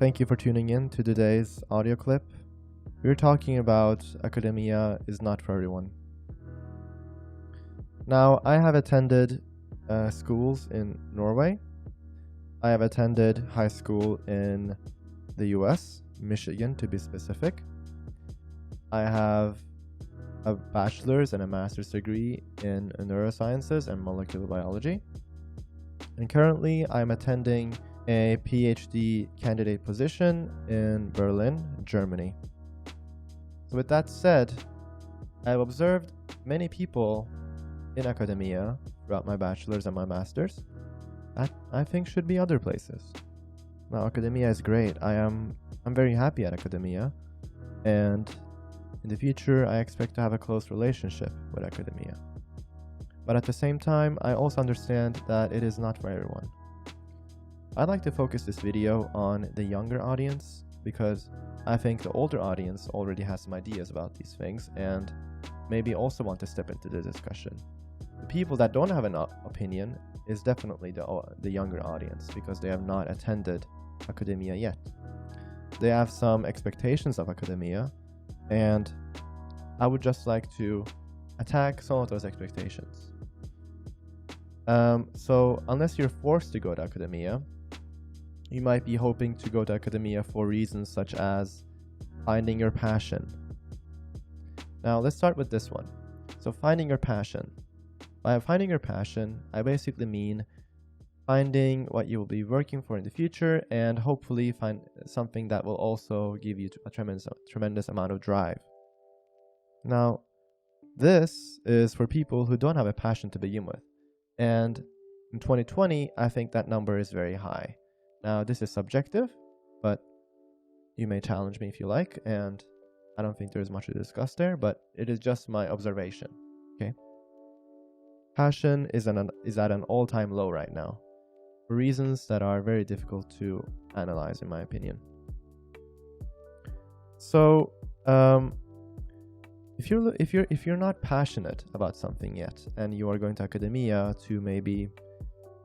Thank you for tuning in to today's audio clip. We're talking about academia is not for everyone. Now, I have attended schools in Norway. I have attended high school in the US, Michigan to be specific. I have a bachelor's and a master's degree in neurosciences and molecular biology. And currently, I'm attending a PhD candidate position in Berlin, Germany. So with that said, I've observed many people in academia throughout my bachelor's and my master's that I think should be other places. Now, academia is great. I'm very happy at academia, and in the future, I expect to have a close relationship with academia. But at the same time, I also understand that it is not for everyone. I'd like to focus this video on the younger audience because I think the older audience already has some ideas about these things and maybe also want to step into the discussion. The people that don't have an opinion is definitely the younger audience because they have not attended academia yet. They have some expectations of academia, and I would just like to attack some of those expectations. So unless you're forced to go to academia, you might be hoping to go to academia for reasons such as finding your passion. Now let's start with this one. So finding your passion. By finding your passion, I basically mean finding what you will be working for in the future and hopefully find something that will also give you a tremendous amount of drive. Now, this is for people who don't have a passion to begin with. And in 2020, I think that number is very high. Now, this is subjective, but you may challenge me if you like, and I don't think there's much to discuss there, but it is just my observation, okay? Passion is at an all-time low right now, for reasons that are very difficult to analyze, in my opinion. So, if you're not passionate about something yet, and you are going to academia to maybe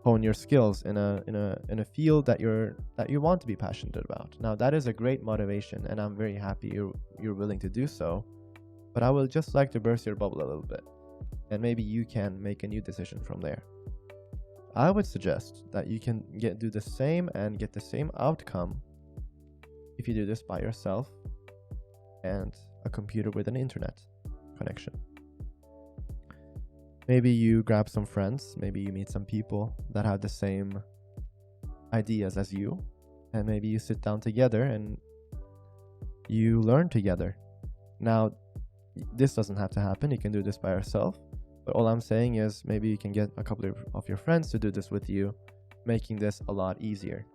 hone your skills in a field that you want to be passionate about, now that is a great motivation, and I'm very happy you're willing to do so. But I would just like to burst your bubble a little bit, and maybe you can make a new decision from there. I would suggest that you can do the same and get the same outcome if you do this by yourself and a computer with an internet connection. Maybe you grab some friends, maybe you meet some people that have the same ideas as you, and maybe you sit down together and you learn together. Now, this doesn't have to happen, you can do this by yourself, but all I'm saying is maybe you can get a couple of your friends to do this with you, making this a lot easier.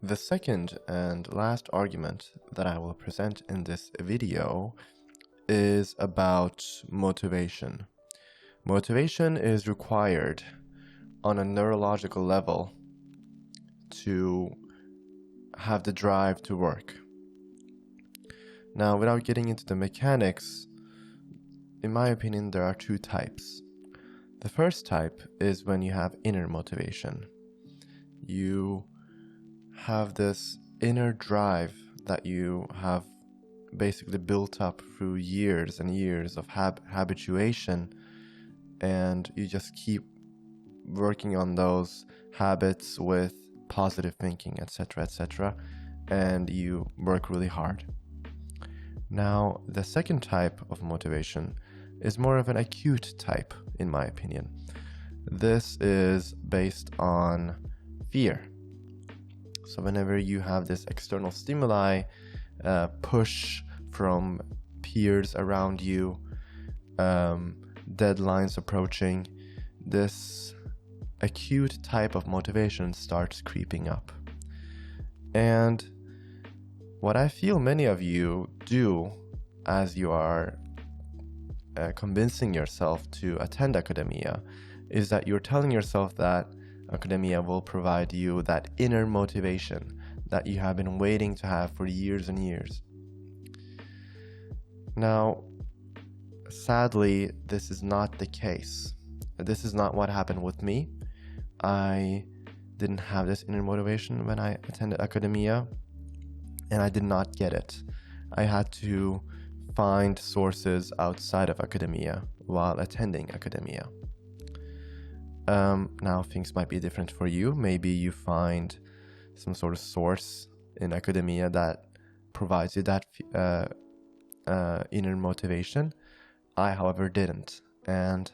The second and last argument that I will present in this video is about motivation. Motivation is required on a neurological level to have the drive to work. Now, without getting into the mechanics, in my opinion, there are two types. The first type is when you have inner motivation. You have this inner drive that you have basically built up through years and years of habituation, and you just keep working on those habits with positive thinking, etc., and you work really hard. Now, the second type of motivation is more of an acute type, in my opinion. This is based on fear. So whenever you have this external stimuli, push from peers around you, deadlines approaching, this acute type of motivation starts creeping up. And what I feel many of you do as you are convincing yourself to attend academia is that you're telling yourself that academia will provide you that inner motivation that you have been waiting to have for years and years. Now, sadly, this is not the case. This is not what happened with me. I didn't have this inner motivation when I attended academia, and I did not get it. I had to find sources outside of academia while attending academia. Now things might be different for you. Maybe you find some sort of source in academia that provides you that inner motivation. I, however, didn't, and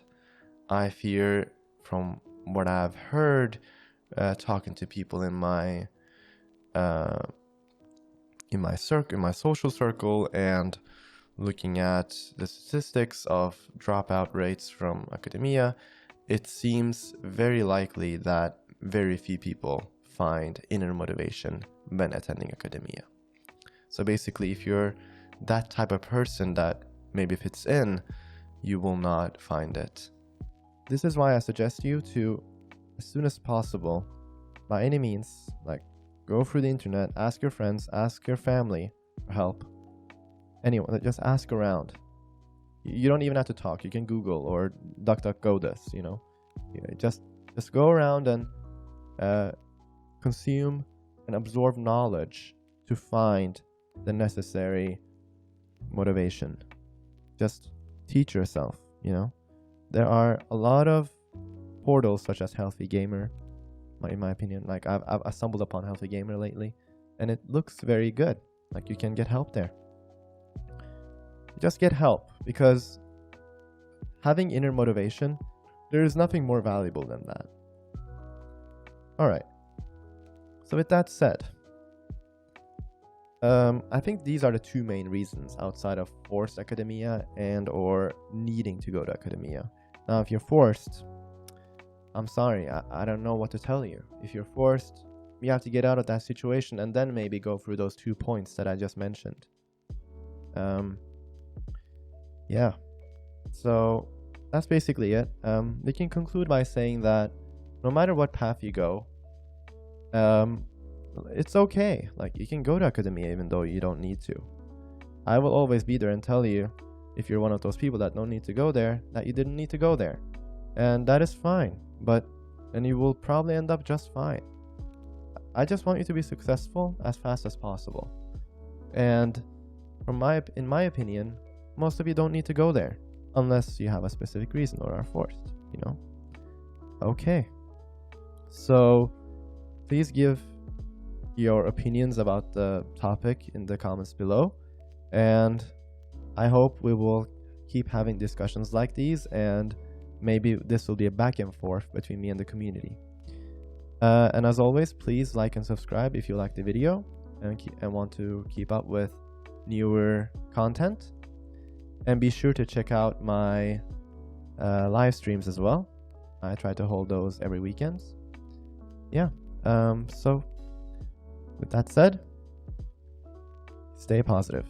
I fear, from what I've heard, talking to people in my social circle, and looking at the statistics of dropout rates from academia, it seems very likely that very few people find inner motivation when attending academia. So basically, if you're that type of person that maybe fits in, you will not find it. This is why I suggest you to, as soon as possible, by any means, like, go through the internet, ask your friends, ask your family for help. Anyone, just ask around. You don't even have to talk. You can Google or DuckDuckGo this, just go around and consume and absorb knowledge to find the necessary motivation. Just teach yourself, There are a lot of portals such as Healthy Gamer, in my opinion. Like, I've stumbled upon Healthy Gamer lately, and it looks very good. Like, you can get help there. Just get help, because having inner motivation, there is nothing more valuable than that. Alright, so with that said, I think these are the two main reasons outside of forced academia and or needing to go to academia. Now, if you're forced, I'm sorry, I don't know what to tell you. If you're forced, you have to get out of that situation and then maybe go through those 2 points that I just mentioned. Yeah, so that's basically it. We can conclude by saying that no matter what path you go, it's okay. Like, you can go to academia even though you don't need to. I will always be there and tell you, if you're one of those people that don't need to go there, that you didn't need to go there. And that is fine, and you will probably end up just fine. I just want you to be successful as fast as possible. And in my opinion, most of you don't need to go there unless you have a specific reason or are forced, Okay. So please give your opinions about the topic in the comments below, and I hope we will keep having discussions like these, and maybe this will be a back and forth between me and the community. And as always, please like and subscribe if you like the video and want to keep up with newer content, and be sure to check out my live streams as well. I try to hold those every weekend. Yeah, so with that said, stay positive.